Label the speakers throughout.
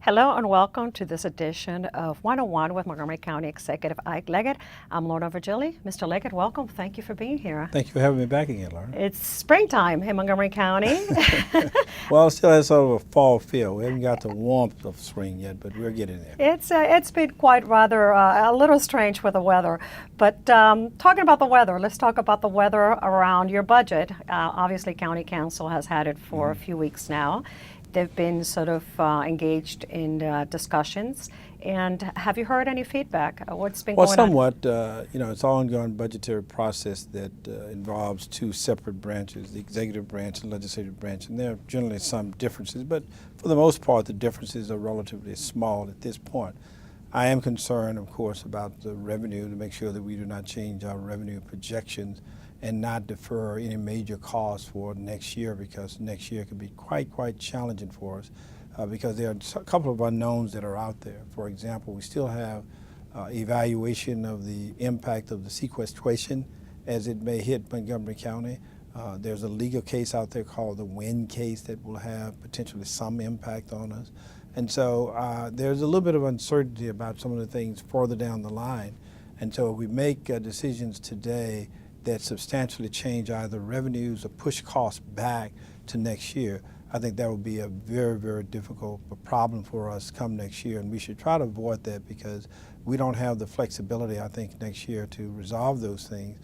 Speaker 1: Hello and welcome to this edition of 101 with Montgomery County Executive Isiah Leggett. I'm Lorna Virgili. Mr. Leggett, welcome. Thank you for being here.
Speaker 2: Thank you for having me back again, Lorna.
Speaker 1: It's springtime in Montgomery County.
Speaker 2: Well, it still has sort of a fall feel. We haven't got the warmth of spring yet, but we're getting there.
Speaker 1: It's been quite rather a little strange with the weather. But talking about the weather, let's talk about the weather around your budget. Obviously, County Council has had it for a few weeks now. They've been sort of engaged in discussions. And have you heard any feedback? What's been going on?
Speaker 2: Well, somewhat. It's an ongoing budgetary process that involves two separate branches, the executive branch and legislative branch. And there are generally some differences, but for the most part, the differences are relatively small at this point. I am concerned, of course, about the revenue to make sure that we do not change our revenue projections and not defer any major costs for next year, because next year could be quite challenging for us because there are a couple of unknowns that are out there. For example, we still have evaluation of the impact of the sequestration as it may hit Montgomery County. There's a legal case out there called the Wynn case that will have potentially some impact on us. And so there's a little bit of uncertainty about some of the things further down the line. And so if we make decisions today that substantially change either revenues or push costs back to next year, I think that would be a very difficult problem for us come next year. And we should try to avoid that because we don't have the flexibility, I think, next year to resolve those things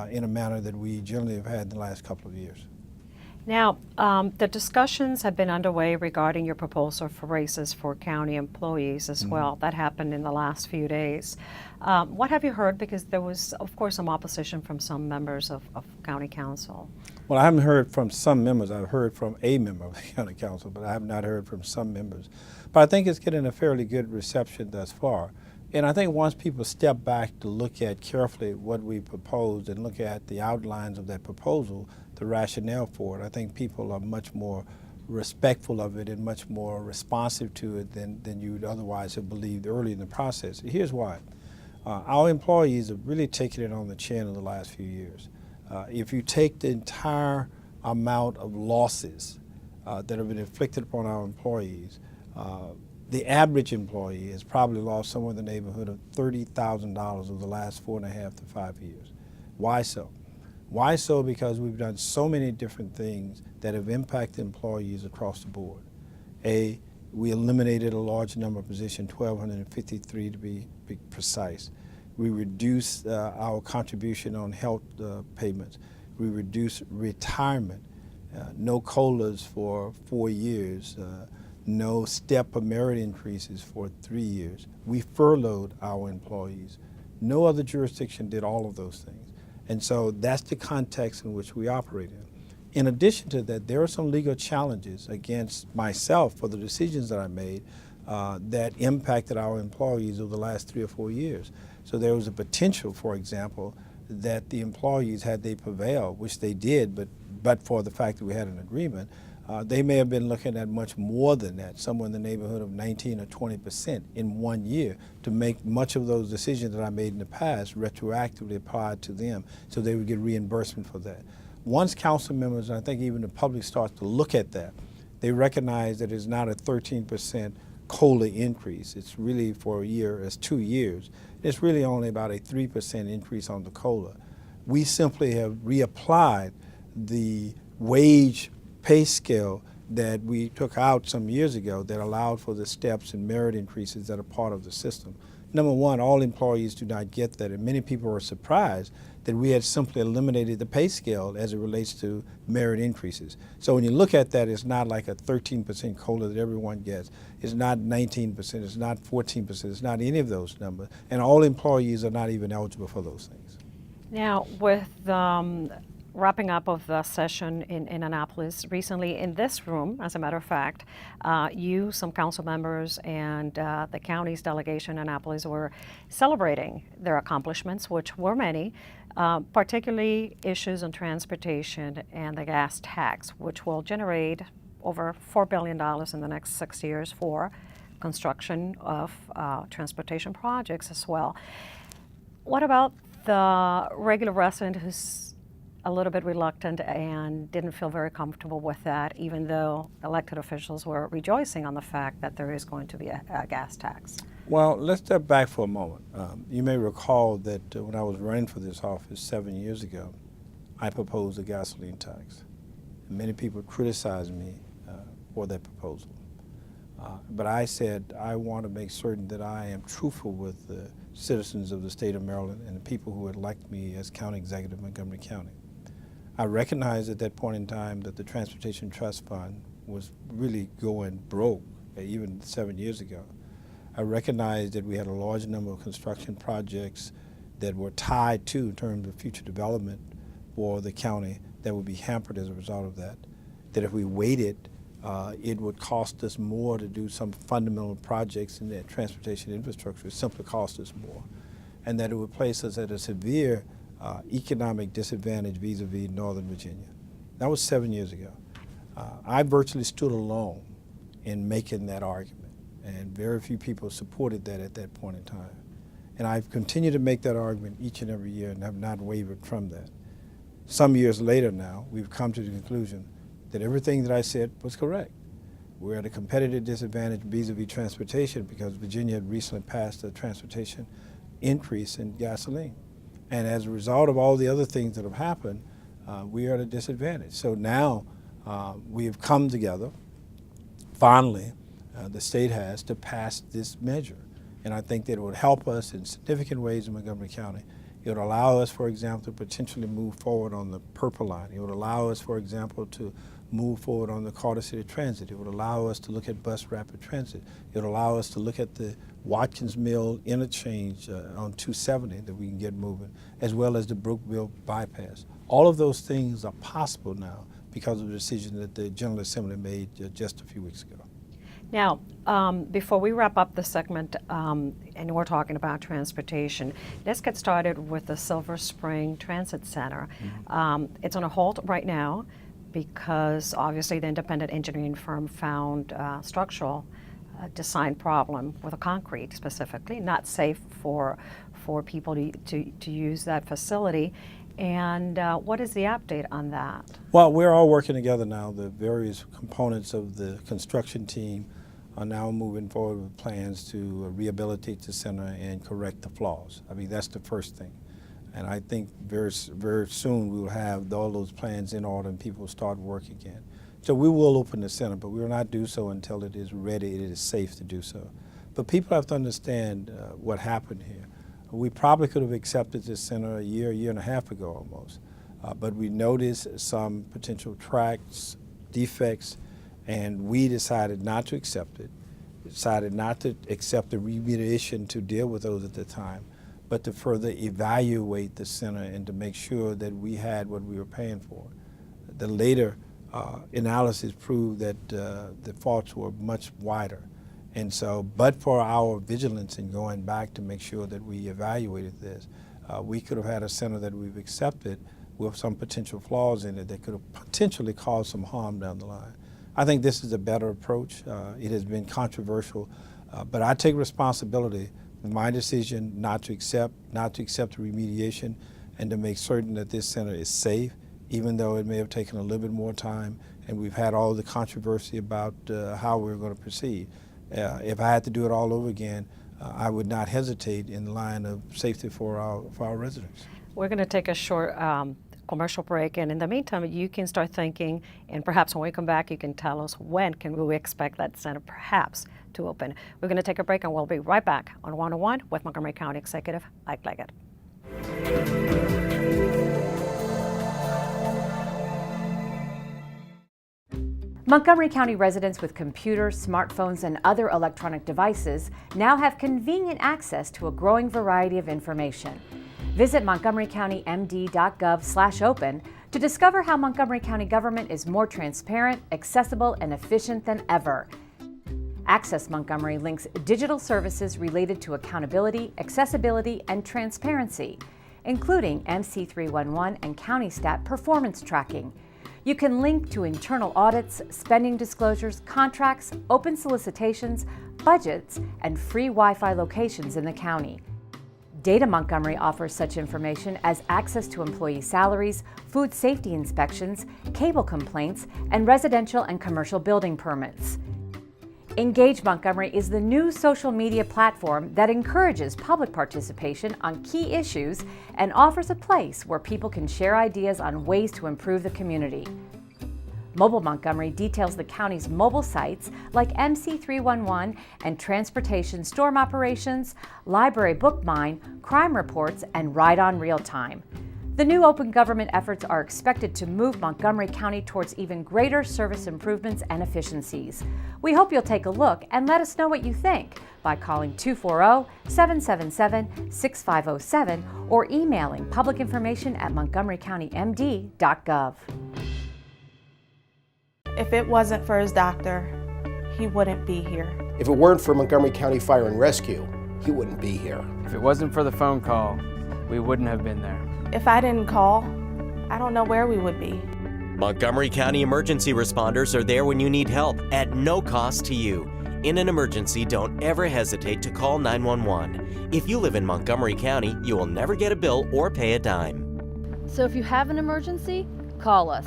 Speaker 2: in a manner that we generally have had in the last couple of years.
Speaker 1: Now, the discussions have been underway regarding your proposal for raises for county employees as well. That happened in the last few days. What have you heard? Because there was, of course, some opposition from some members of County Council.
Speaker 2: Well, I haven't heard from some members. I've heard from a member of the County Council, but I have not heard from some members. But I think it's getting a fairly good reception thus far. And I think once people step back to look at carefully what we proposed and look at the outlines of that proposal, the rationale for it, I think people are much more respectful of it and much more responsive to it than you would otherwise have believed early in the process. Here's why. Our employees have really taken it on the chin in the last few years. If you take the entire amount of losses that have been inflicted upon our employees, the average employee has probably lost somewhere in the neighborhood of $30,000 over the last 4.5 to 5 years. Why so? Why so? Because we've done so many different things that have impacted employees across the board. We eliminated a large number of positions, 1,253 to be precise. We reduced our contribution on health payments. We reduced retirement, no COLAs for 4 years, no step or merit increases for 3 years. We furloughed our employees. No other jurisdiction did all of those things. And so that's the context in which we operate in. In addition to that, there are some legal challenges against myself for the decisions that I made that impacted our employees over the last 3 or 4 years. So there was a potential, for example, that the employees, had they prevailed, which they did, but for the fact that we had an agreement, they may have been looking at much more than that, somewhere in the neighborhood of 19 or 20% in 1 year, to make much of those decisions that I made in the past retroactively applied to them, so they would get reimbursement for that. Once council members, and I think even the public, starts to look at that, they recognize that it's not a 13% COLA increase. It's really for a year, it's 2 years. It's really only about a 3% increase on the COLA. We simply have reapplied the wage pay scale that we took out some years ago that allowed for the steps and merit increases that are part of the system. Number one, all employees do not get that, and many people are surprised that we had simply eliminated the pay scale as it relates to merit increases. So when you look at that, it's not like a 13% COLA that everyone gets. It's not 19%, it's not 14%, it's not any of those numbers, and all employees are not even eligible for those things.
Speaker 1: Now, with wrapping up of the session in Annapolis recently in this room, as a matter of fact, you, some council members, and the county's delegation in Annapolis were celebrating their accomplishments, which were many, particularly issues on transportation and the gas tax, which will generate over $4 billion in the next 6 years for construction of transportation projects as well. What about the regular resident who's a little bit reluctant and didn't feel very comfortable with that, even though elected officials were rejoicing on the fact that there is going to be a gas tax.
Speaker 2: Well, let's step back for a moment. You may recall that when I was running for this office 7 years ago, I proposed a gasoline tax. And many people criticized me for that proposal. But I said I want to make certain that I am truthful with the citizens of the state of Maryland and the people who would elect me as County Executive of Montgomery County. I recognized at that point in time that the Transportation Trust Fund was really going broke, even 7 years ago. I recognized that we had a large number of construction projects that were tied to, in terms of future development for the county, that would be hampered as a result of that. That if we waited, it would cost us more to do some fundamental projects in that transportation infrastructure. It simply cost us more. And that it would place us at a severe economic disadvantage vis-a-vis Northern Virginia. That was 7 years ago. I virtually stood alone in making that argument, and very few people supported that at that point in time. And I've continued to make that argument each and every year and have not wavered from that. Some years later now, we've come to the conclusion that everything that I said was correct. We're at a competitive disadvantage vis-a-vis transportation because Virginia had recently passed a transportation increase in gasoline. And as a result of all the other things that have happened, we are at a disadvantage. So now we have come together, finally, the state has, to pass this measure. And I think that it would help us in significant ways in Montgomery County. It would allow us, for example, to potentially move forward on the Purple Line. It would allow us, for example, to move forward on the Carter City Transit. It would allow us to look at bus rapid transit. It would allow us to look at the Watkins Mill interchange on 270 that we can get moving, as well as the Brookville bypass. All of those things are possible now because of the decision that the General Assembly made just a few weeks ago.
Speaker 1: Now, before we wrap up the segment, and we're talking about transportation, let's get started with the Silver Spring Transit Center. Mm-hmm. It's on a halt right now because obviously the independent engineering firm found structural design problem with the concrete specifically, not safe for people to use that facility. And what is the update on that?
Speaker 2: Well, we're all working together now. The various components of the construction team are now moving forward with plans to rehabilitate the center and correct the flaws. I mean, that's the first thing. And I think very soon we will have all those plans in order and people will start work again. So we will open the center, but we will not do so until it is ready, it is safe to do so. But people have to understand what happened here. We probably could have accepted this center a year and a half ago almost. But we noticed some potential tracks, defects, and we decided not to accept it. Decided not to accept the remediation to deal with those at the time, but to further evaluate the center and to make sure that we had what we were paying for. The later analysis proved that the faults were much wider. And so, but for our vigilance in going back to make sure that we evaluated this, we could have had a center that we've accepted with some potential flaws in it that could have potentially caused some harm down the line. I think this is a better approach. It has been controversial, but I take responsibility for my decision not to accept the remediation and to make certain that this center is safe, even though it may have taken a little bit more time and we've had all the controversy about how we're going to proceed. If I had to do it all over again, I would not hesitate in the line of safety for our residents.
Speaker 1: We're going to take a short commercial break, and in the meantime, you can start thinking, and perhaps when we come back, you can tell us when can we expect that center perhaps to open. We're going to take a break, and we'll be right back on 101 with Montgomery County Executive Isiah Leggett.
Speaker 3: Montgomery County residents with computers, smartphones, and other electronic devices now have convenient access to a growing variety of information. Visit montgomerycountymd.gov/open to discover how Montgomery County government is more transparent, accessible, and efficient than ever. Access Montgomery links digital services related to accountability, accessibility, and transparency, including MC311 and County Stat performance tracking. You can link to internal audits, spending disclosures, contracts, open solicitations, budgets, and free Wi-Fi locations in the county. Data Montgomery offers such information as access to employee salaries, food safety inspections, cable complaints, and residential and commercial building permits. Engage Montgomery is the new social media platform that encourages public participation on key issues and offers a place where people can share ideas on ways to improve the community. Mobile Montgomery details the county's mobile sites like MC311 and transportation storm operations, library book mine, crime reports, and Ride On Real Time. The new open government efforts are expected to move Montgomery County towards even greater service improvements and efficiencies. We hope you'll take a look and let us know what you think by calling 240-777-6507 or emailing publicinformation@montgomerycountymd.gov.
Speaker 4: If it wasn't for his doctor, he wouldn't be here.
Speaker 5: If it weren't for Montgomery County Fire and Rescue, he wouldn't be here.
Speaker 6: If it wasn't for the phone call, we wouldn't have been there.
Speaker 4: If I didn't call, I don't know where we would be.
Speaker 7: Montgomery County emergency responders are there when you need help at no cost to you. In an emergency, don't ever hesitate to call 911. If you live in Montgomery County, you will never get a bill or pay a dime.
Speaker 8: So if you have an emergency, call us.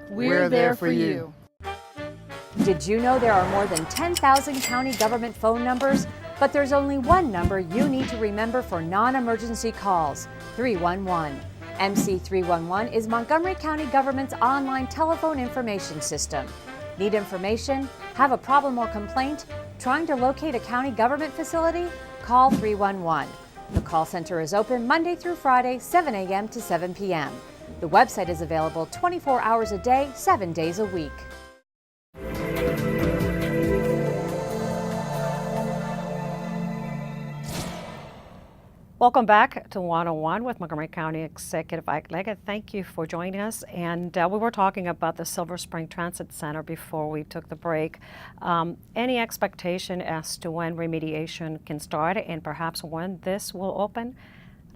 Speaker 8: We're there for you.
Speaker 3: Did you know there are more than 10,000 county government phone numbers? But there's only one number you need to remember for non-emergency calls, 311. MC311 is Montgomery County government's online telephone information system. Need information? Have a problem or complaint? Trying to locate a county government facility? Call 311. The call center is open Monday through Friday, 7 a.m. to 7 p.m. The website is available 24 hours a day, 7 days a week.
Speaker 1: Welcome back to 101 with Montgomery County Executive Isiah Leggett. Thank you for joining us. And we were talking about the Silver Spring Transit Center before we took the break. Any expectation as to when remediation can start and perhaps when this will open?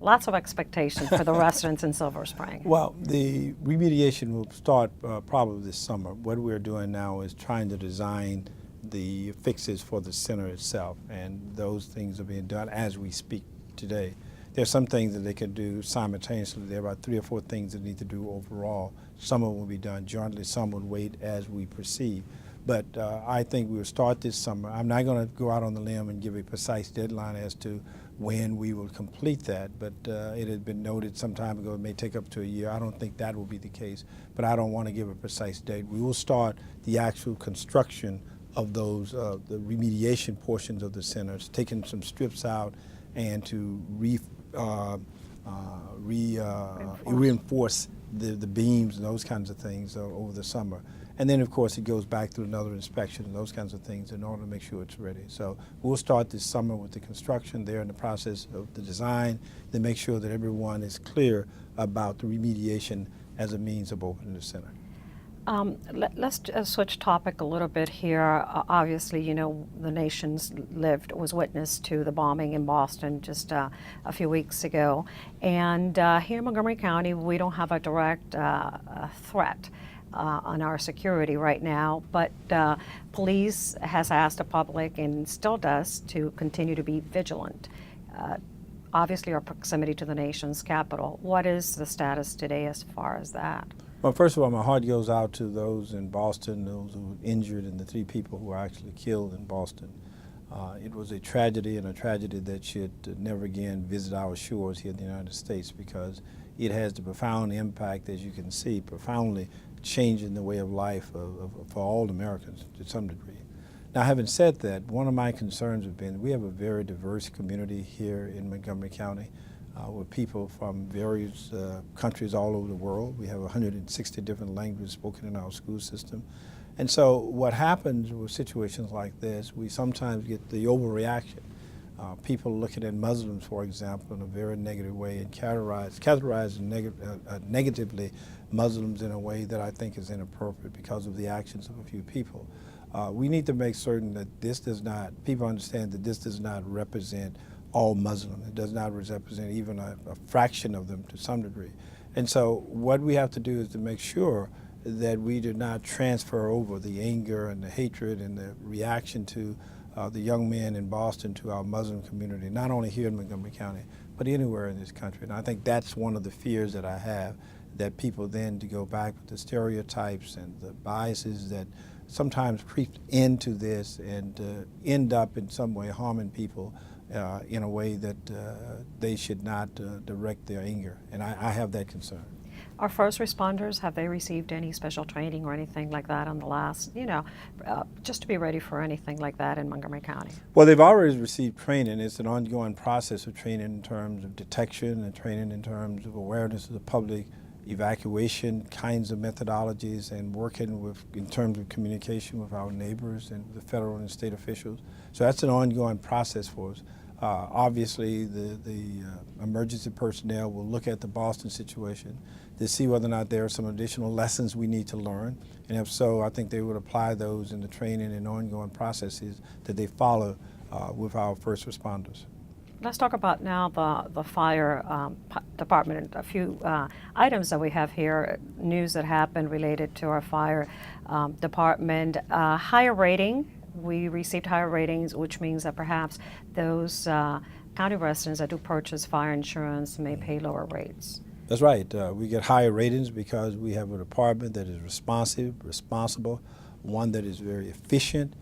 Speaker 1: Lots of expectation for the residents in Silver Spring.
Speaker 2: Well, the remediation will start probably this summer. What we're doing now is trying to design the fixes for the center itself, and those things are being done as we speak today. There's some things that they can do simultaneously. There are about 3 or 4 things that need to do overall. Some of them will be done jointly, some will wait as we proceed. But I think we will start this summer. I'm not going to go out on the limb and give a precise deadline as to when we will complete that, but it had been noted some time ago it may take up to a year. I don't think that will be the case, but I don't want to give a precise date. We will start the actual construction of those, the remediation portions of the centers, taking some strips out and to reinforce the beams and those kinds of things over the summer. And then, of course, it goes back through another inspection and those kinds of things in order to make sure it's ready. So we'll start this summer with the construction. They're in the process of the design to make sure that everyone is clear about the remediation as a means of opening the center.
Speaker 1: Let's switch topic a little bit here. Obviously, you know, the nation's was witness to the bombing in Boston just a few weeks ago. And here in Montgomery County, we don't have a direct threat on our security right now, but police has asked the public, and still does, to continue to be vigilant. Obviously, our proximity to the nation's capital. What is the status today as far as that?
Speaker 2: Well, first of all, my heart goes out to those in Boston, those who were injured, and the 3 people who were actually killed in Boston. It was a tragedy, and a tragedy that should never again visit our shores here in the United States, because it has the profound impact, as you can see, profoundly changing the way of life for all Americans to some degree. Now, having said that, one of my concerns have been we have a very diverse community here in Montgomery County. With people from various countries all over the world. We have 160 different languages spoken in our school system. And so what happens with situations like this, we sometimes get the overreaction. People looking at Muslims, for example, in a very negative way and categorize negatively Muslims in a way that I think is inappropriate because of the actions of a few people. We need to make certain that people understand that this does not represent all Muslims. It does not represent even a fraction of them to some degree. And so what we have to do is to make sure that we do not transfer over the anger and the hatred and the reaction to the young men in Boston to our Muslim community, not only here in Montgomery County, but anywhere in this country. And I think that's one of the fears that I have, that people then to go back with the stereotypes and the biases that sometimes creep into this and end up in some way harming people in a way that they should not direct their anger. And I have that concern.
Speaker 1: Our first responders, have they received any special training or anything like that on the last, just to be ready for anything like that in Montgomery County?
Speaker 2: Well, they've already received training. It's an ongoing process of training in terms of detection and training in terms of awareness of the public, evacuation kinds of methodologies, and working with in terms of communication with our neighbors and the federal and state officials. So that's an ongoing process for us. Obviously, the emergency personnel will look at the Boston situation to see whether or not there are some additional lessons we need to learn. And if so, I think they would apply those in the training and ongoing processes that they follow with our first responders.
Speaker 1: Let's talk about now the fire department. A few items that we have here, news that happened related to our fire department. Higher rating. We received higher ratings, which means that perhaps those county residents that do purchase fire insurance may pay lower rates.
Speaker 2: That's right. We get higher ratings because we have a department that is responsible, one that is very efficient,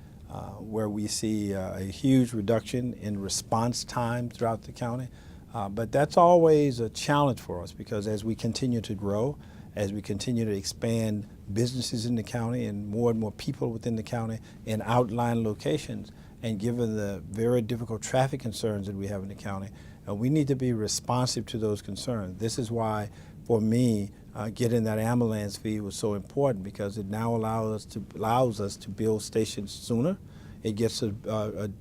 Speaker 2: where we see a huge reduction in response time throughout the county. But that's always a challenge for us, because as we continue to grow, as we continue to expand businesses in the county and more people within the county in outlying locations, and given the very difficult traffic concerns that we have in the county, we need to be responsive to those concerns. This is why, for me, getting that ambulance fee was so important, because it now allows us to build stations sooner. It gets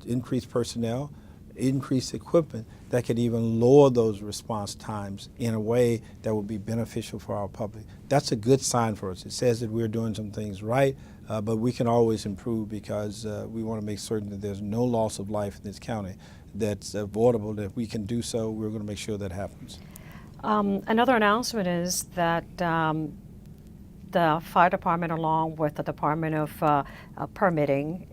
Speaker 2: increased personnel, increased equipment that could even lower those response times in a way that will be beneficial for our public. That's a good sign for us. It says that we're doing some things right, but we can always improve, because we want to make certain that there's no loss of life in this county that's avoidable. That if we can do so, we're going to make sure that happens.
Speaker 1: Another announcement is that the fire department, along with the Department of permitting,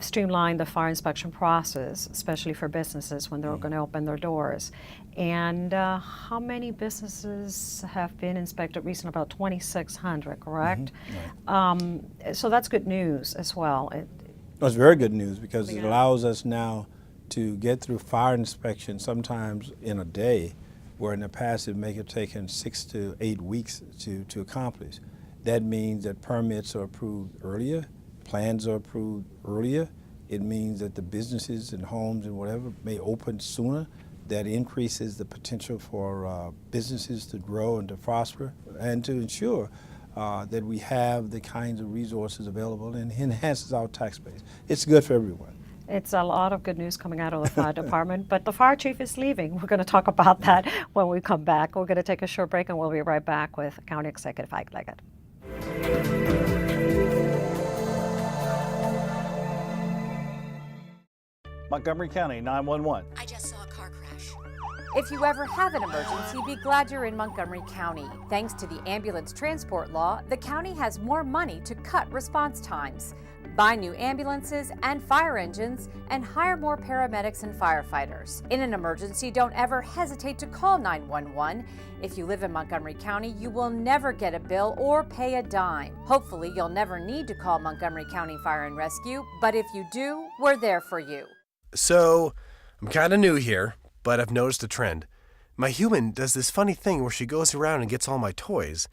Speaker 1: streamline the fire inspection process, especially for businesses when they're going to open their doors. And how many businesses have been inspected recently? About 2,600, correct?
Speaker 2: Right.
Speaker 1: So that's good news as well.
Speaker 2: That's very good news, because it allows us now to get through fire inspection sometimes in a day, where in the past it may have taken 6 to 8 weeks to accomplish. That means that permits are approved earlier, plans are approved earlier. It means that the businesses and homes and whatever may open sooner. That increases the potential for businesses to grow and to prosper, and to ensure that we have the kinds of resources available, and enhances our tax base. It's good for everyone.
Speaker 1: It's a lot of good news coming out of the fire department, but the fire chief is leaving. We're going to talk about that when we come back. We're going to take a short break, and we'll be right back with County Executive Isiah Leggett.
Speaker 9: Montgomery County 911.
Speaker 10: I just saw a car crash.
Speaker 3: If you ever have an emergency, be glad you're in Montgomery County. Thanks to the ambulance transport law, the county has more money to cut response times. Buy new ambulances and fire engines, and hire more paramedics and firefighters. In an emergency, don't ever hesitate to call 911. If you live in Montgomery County, you will never get a bill or pay a dime. Hopefully, you'll never need to call Montgomery County Fire and Rescue, but if you do, we're there for you.
Speaker 11: So, I'm kind of new here, but I've noticed a trend. My human does this funny thing where she goes around and gets all my toys,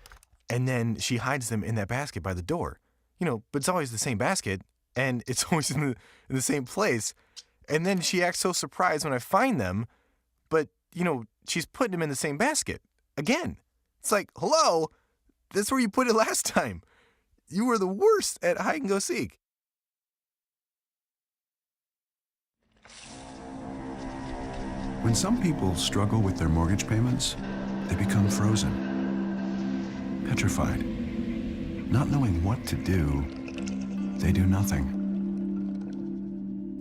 Speaker 11: and then she hides them in that basket by the door. But it's always the same basket, and it's always in the same place. And then she acts so surprised when I find them, but, she's putting them in the same basket again. It's like, hello, that's where you put it last time. You were the worst at hide and go seek.
Speaker 12: When some people struggle with their mortgage payments, they become frozen, petrified. Not knowing what to do, they do nothing.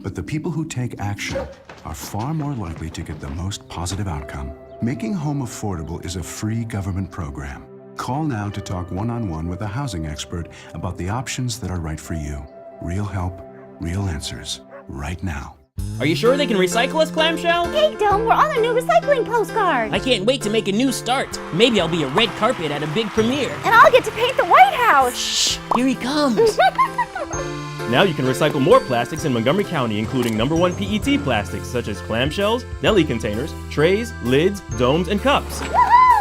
Speaker 12: But the people who take action are far more likely to get the most positive outcome. Making home affordable is a free government program. Call now to talk one-on-one with a housing expert about the options that are right for you. Real help, real answers, right now.
Speaker 10: Are you sure they can recycle us, Clamshell?
Speaker 13: Hey, Dome, we're on a new recycling postcard.
Speaker 10: I can't wait to make a new start. Maybe I'll be a red carpet at a big premiere.
Speaker 13: And I'll get to paint the White House.
Speaker 10: Shh, here he comes.
Speaker 14: Now you can recycle more plastics in Montgomery County, including #1 PET plastics such as clamshells, deli containers, trays, lids, domes, and cups.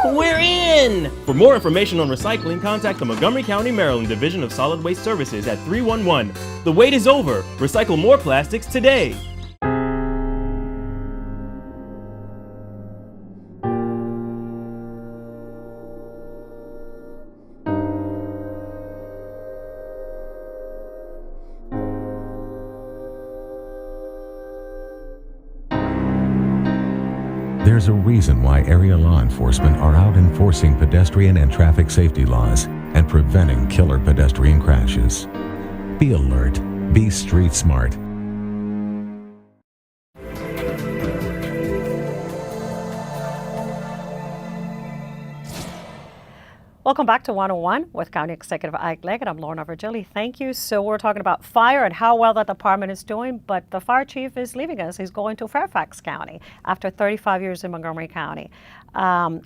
Speaker 10: We're in!
Speaker 14: For more information on recycling, contact the Montgomery County, Maryland Division of Solid Waste Services at 311. The wait is over. Recycle more plastics today.
Speaker 15: There's a reason why area law enforcement are out enforcing pedestrian and traffic safety laws and preventing killer pedestrian crashes. Be alert. Be street smart.
Speaker 1: Welcome back to 101 with County Executive Isiah Leggett. I'm Lorna Virgili. Thank you. So we're talking about fire and how well that department is doing, but the fire chief is leaving us. He's going to Fairfax County after 35 years in Montgomery County.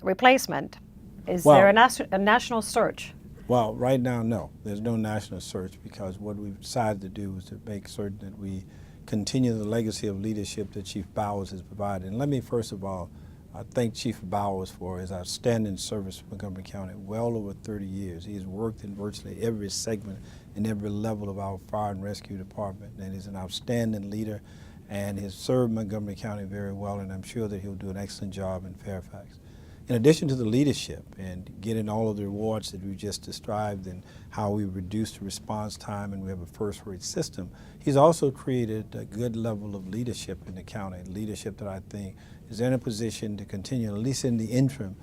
Speaker 1: Replacement, is there a national search?
Speaker 2: Well, right now, no. There's no national search because what we've decided to do is to make certain that we continue the legacy of leadership that Chief Bowers has provided. And let me first of all I thank Chief Bowers for his outstanding service to Montgomery County, well over 30 years. He has worked in virtually every segment and every level of our fire and rescue department, and he's an outstanding leader and has served Montgomery County very well, and I'm sure that he'll do an excellent job in Fairfax. In addition to the leadership and getting all of the rewards that we just described and how we reduced the response time and we have a first-rate system, he's also created a good level of leadership in the county, leadership that I think is in a position to continue, at least in the interim,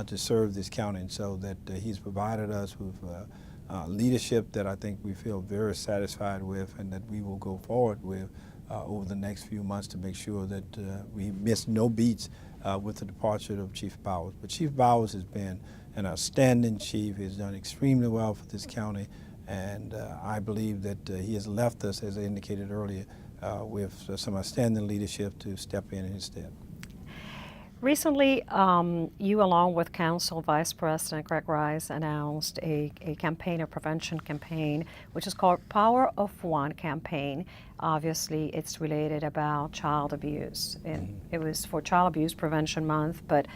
Speaker 2: to serve this county. And so that he's provided us with leadership that I think we feel very satisfied with and that we will go forward with over the next few months to make sure that we miss no beats with the departure of Chief Bowers. But Chief Bowers has been an outstanding chief. He's done extremely well for this county, and I believe that he has left us, as I indicated earlier, with some outstanding leadership to step in his stead.
Speaker 1: Recently, you along with Council Vice President Greg Rice announced a campaign, a prevention campaign, which is called Power of One campaign. Obviously, it's related about child abuse. And it was for Child Abuse Prevention Month, but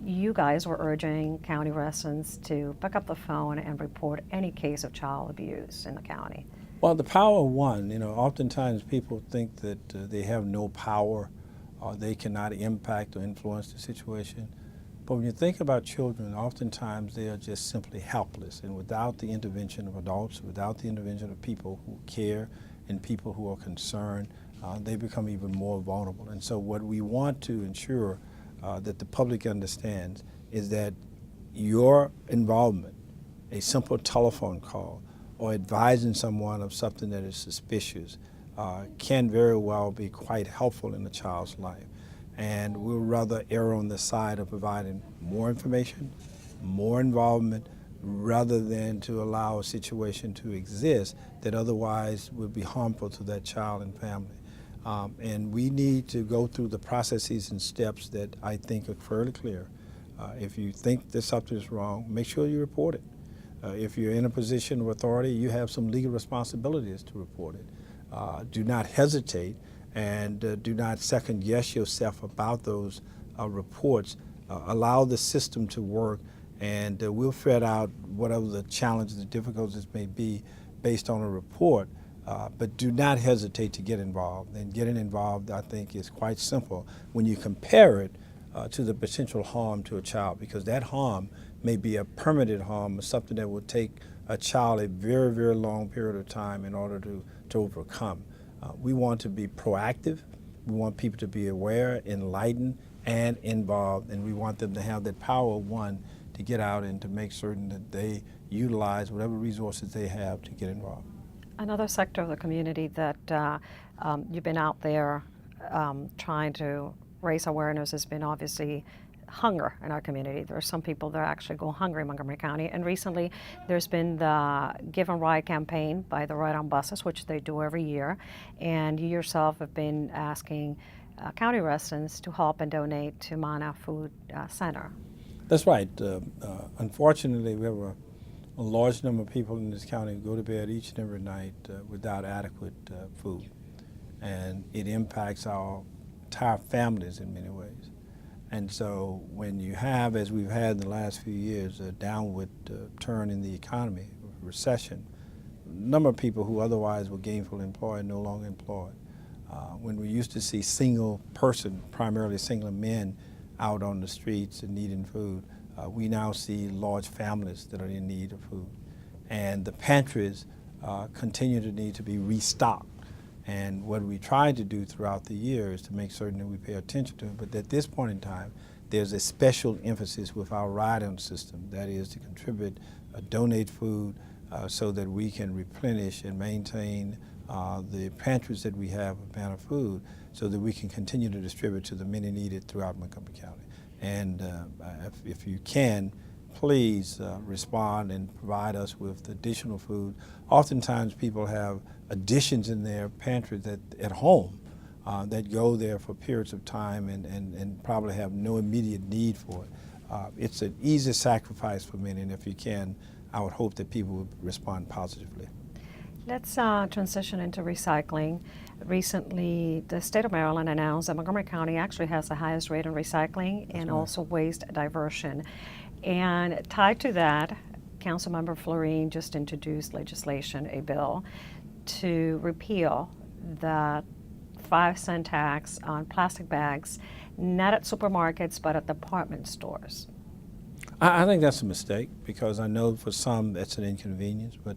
Speaker 1: you guys were urging county residents to pick up the phone and report any case of child abuse in the county.
Speaker 2: Well, the Power of One, oftentimes people think that they have no power or they cannot impact or influence the situation. But when you think about children, oftentimes they are just simply helpless. And without the intervention of adults, without the intervention of people who care and people who are concerned, they become even more vulnerable. And so what we want to ensure that the public understands is that your involvement, a simple telephone call, or advising someone of something that is suspicious, can very well be quite helpful in a child's life. And we'll rather err on the side of providing more information, more involvement, rather than to allow a situation to exist that otherwise would be harmful to that child and family. And we need to go through the processes and steps that I think are fairly clear. If you think that something is wrong, make sure you report it. If you're in a position of authority, you have some legal responsibilities to report it. Do not hesitate and do not second guess yourself about those reports. Allow the system to work, and we'll figure out whatever the challenges, the difficulties may be based on a report. But do not hesitate to get involved. And getting involved, I think, is quite simple when you compare it to the potential harm to a child, because that harm may be a permanent harm or something that will take a child a very, very long period of time in order to overcome. We want to be proactive. We want people to be aware, enlightened, and involved, and we want them to have that power of one to get out and to make certain that they utilize whatever resources they have to get involved.
Speaker 1: Another sector of the community that you've been out there trying to raise awareness has been obviously hunger in our community. There are some people that actually go hungry in Montgomery County, and recently there's been the Give and Ride campaign by the Ride on Buses, which they do every year, and you yourself have been asking county residents to help and donate to Mana Food Center.
Speaker 2: That's right. Unfortunately, we have a large number of people in this county who go to bed each and every night without adequate food, and it impacts our entire families in many ways. And so when you have, as we've had in the last few years, a downward turn in the economy, recession, a number of people who otherwise were gainfully employed no longer employed. When we used to see single person, primarily single men, out on the streets and needing food, we now see large families that are in need of food. And the pantries continue to need to be restocked. And what we tried to do throughout the year is to make certain that we pay attention to it. But at this point in time, there's a special emphasis with our ride-on system, that is to contribute, donate food so that we can replenish and maintain the pantries that we have of Mana Food so that we can continue to distribute to the many needed throughout Montgomery County. And if you can, please respond and provide us with additional food. Oftentimes people have additions in their pantry that at home that go there for periods of time and probably have no immediate need for it. It's an easy sacrifice for many, and if you can, I would hope that people would respond positively.
Speaker 1: Let's transition into recycling. Recently, the state of Maryland announced that Montgomery County actually has the highest rate in recycling and also waste diversion. And tied to that, Councilmember Florine just introduced legislation, a bill, to repeal the 5-cent tax on plastic bags, not at supermarkets, but at department stores.
Speaker 2: I think that's a mistake, because I know for some that's an inconvenience, but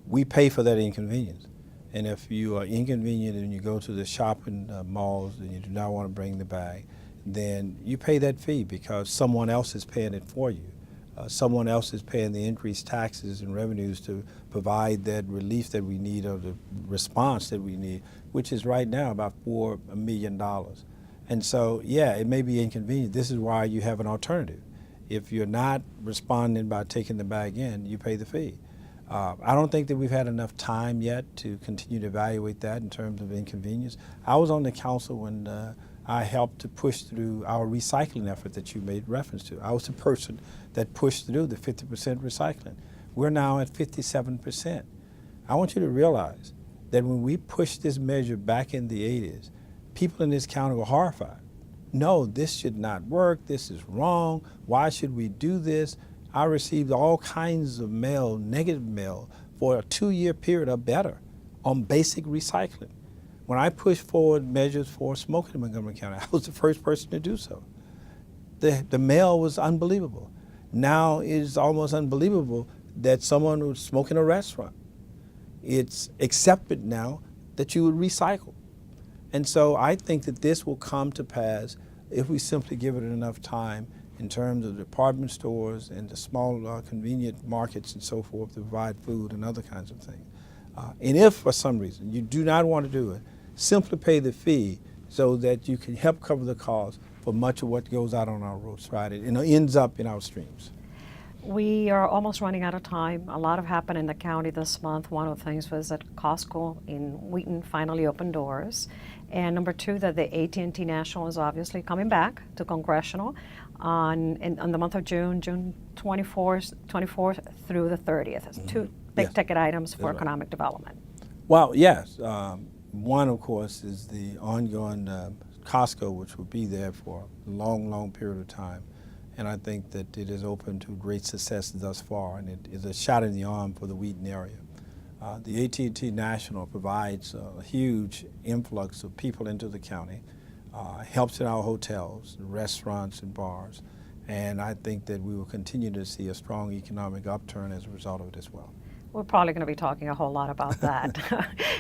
Speaker 2: we pay for that inconvenience. And if you are inconvenient and you go to the shopping malls and you do not want to bring the bag, then you pay that fee because someone else is paying it for you. Someone else is paying the increased taxes and revenues to provide that relief that we need, or the response that we need, which is right now about $4 million. And so, yeah, it may be inconvenient. This is why you have an alternative. If you're not responding by taking the bag in, you pay the fee. I don't think that we've had enough time yet to continue to evaluate that in terms of inconvenience. I was on the council when I helped to push through our recycling effort that you made reference to. I was the person that pushed through the 50% recycling. We're now at 57%. I want you to realize that when we pushed this measure back in the 80s, people in this county were horrified. No, this should not work. This is wrong. Why should we do this? I received all kinds of mail, negative mail, for a 2-year period or better on basic recycling. When I pushed forward measures for smoking in Montgomery County, I was the first person to do so. The mail was unbelievable. Now it is almost unbelievable that someone would smoke in a restaurant. It's accepted now that you would recycle. And so I think that this will come to pass if we simply give it enough time in terms of department stores and the small convenient markets and so forth to provide food and other kinds of things. And if for some reason you do not want to do it, simply pay the fee so that you can help cover the cost for much of what goes out on our roads, right? It ends up in our streams.
Speaker 1: We are almost running out of time. A lot have happened in the county this month. One of the things was that Costco in Wheaton finally opened doors. And number 2, that the AT&T National is obviously coming back to Congressional on the month of June 24th through the 30th. It's 2 big ticket items for economic development.
Speaker 2: Well, yes. One, of course, is the ongoing Costco, which will be there for a long, long period of time. And I think that it is open to great success thus far, and it is a shot in the arm for the Wheaton area. The AT&T National provides a huge influx of people into the county, helps in our hotels, restaurants, and bars, and I think that we will continue to see a strong economic upturn as a result of it as well.
Speaker 1: We're probably going to be talking a whole lot about that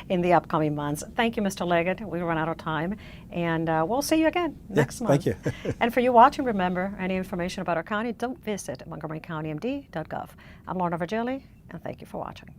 Speaker 1: in the upcoming months. Thank you, Mr. Leggett. We run out of time, and we'll see you again next month.
Speaker 2: Thank you.
Speaker 1: And for you watching, remember, any information about our county, don't visit montgomerycountymd.gov. I'm Lorna Virgili, and thank you for watching.